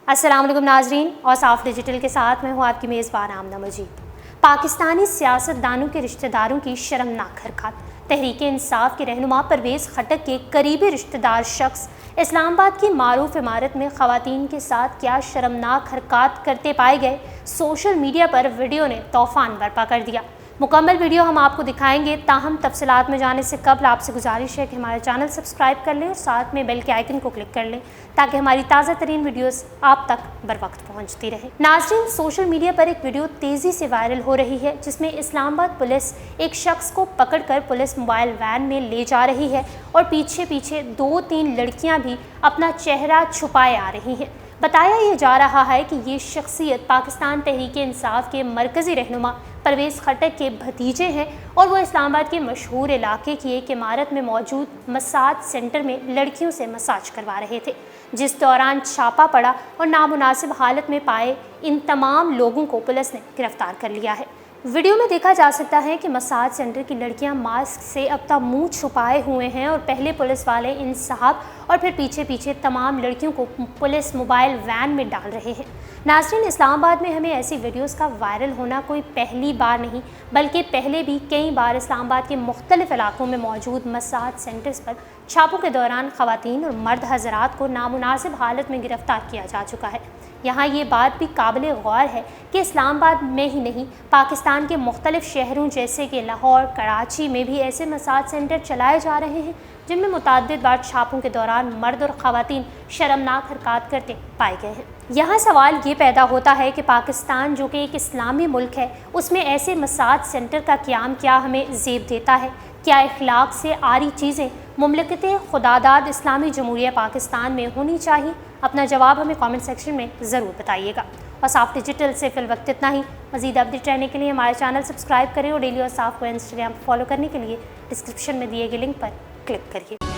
अस्सलाम वालेकुम नाजरीन, और साफ डिजिटल के साथ मैं हूँ आपकी मेज़बान आमना मजीद। पाकिस्तानी सियासतदानों के रिश्तेदारों की शर्मनाक हरकत। तहरीक इंसाफ के रहनुमा परवेज़ खटक के करीबी रिश्तेदार शख्स इस्लामाबाद की मारूफ इमारत में ख़वातीन के साथ क्या शर्मनाक हरकत करते पाए गए। सोशल मीडिया पर वीडियो ने तूफ़ान बर्पा कर दिया। मुकम्मल वीडियो हम आपको दिखाएंगे, ताहम तफसीलात में जाने से कबल आपसे गुजारिश है कि हमारा चैनल सब्सक्राइब कर लें और साथ में बेल के आइकन को क्लिक कर लें ताकि हमारी ताज़ा तरीन वीडियोस आप तक बर वक्त पहुँचती रहे। नाज़रीन, सोशल मीडिया पर एक वीडियो तेज़ी से वायरल हो रही है जिसमें इस्लामाबाद पुलिस एक शख्स को पकड़कर पुलिस मोबाइल वैन में ले जा रही है और पीछे पीछे 2-3 लड़कियाँ भी अपना चेहरा छुपाए आ रही हैं। बताया यह जा रहा है कि ये शख्सियत पाकिस्तान तहरीक इंसाफ के मरकज़ी रहनुमा परवेज़ खटक के भतीजे हैं और वो इस्लामाबाद के मशहूर इलाके की एक इमारत में मौजूद मसाज सेंटर में लड़कियों से मसाज करवा रहे थे, जिस दौरान छापा पड़ा और नामुनासिब हालत में पाए इन तमाम लोगों को पुलिस ने गिरफ्तार कर लिया है। वीडियो में देखा जा सकता है कि मसाज सेंटर की लड़कियां मास्क से अपना मुंह छुपाए हुए हैं और पहले पुलिस वाले इन साहब और फिर पीछे पीछे तमाम लड़कियों को पुलिस मोबाइल वैन में डाल रहे हैं। नाज़रीन, इस्लामाबाद में हमें ऐसी वीडियोस का वायरल होना कोई पहली बार नहीं बल्कि पहले भी कई बार इस्लामाबाद के मुख्तलिफ इलाकों में मौजूद मसाज सेंटर्स पर छापों के दौरान ख़वातीन और मर्द हज़रात को नामुनासिब हालत में गिरफ्तार किया जा चुका है। यहाँ ये बात भी काबिल गौर है कि इस्लामाबाद में ही नहीं, पाकिस्तान के मुख्तलिफ शहरों जैसे कि लाहौर, कराची में भी ऐसे मसाज सेंटर चलाए जा रहे हैं जिनमें मुतअद्दिद बार छापों के दौरान मर्द और ख़वातीन शर्मनाक हरकत करते पाए गए हैं। यहाँ सवाल ये पैदा होता है कि पाकिस्तान जो कि एक इस्लामी मुल्क है, उसमें ऐसे मसाज सेंटर का क़याम क्या हमें ज़ेब देता है? क्या इखलाक से आरी चीज़ें मुमलिकत खुदादाद इस्लामी जमहूरिया पाकिस्तान में होनी चाहिए? अपना जवाब हमें कमेंट सेक्शन में ज़रूर बताइएगा। और साफ डिजिटल से फिल वक्त इतना ही। मज़ीद अपडेट रहने के लिए हमारे चैनल सब्सक्राइब करें और डेली और साफ को इंस्टाग्राम पर फॉलो करने के लिए डिस्क्रिप्शन में दिए गए लिंक पर क्लिक करिए।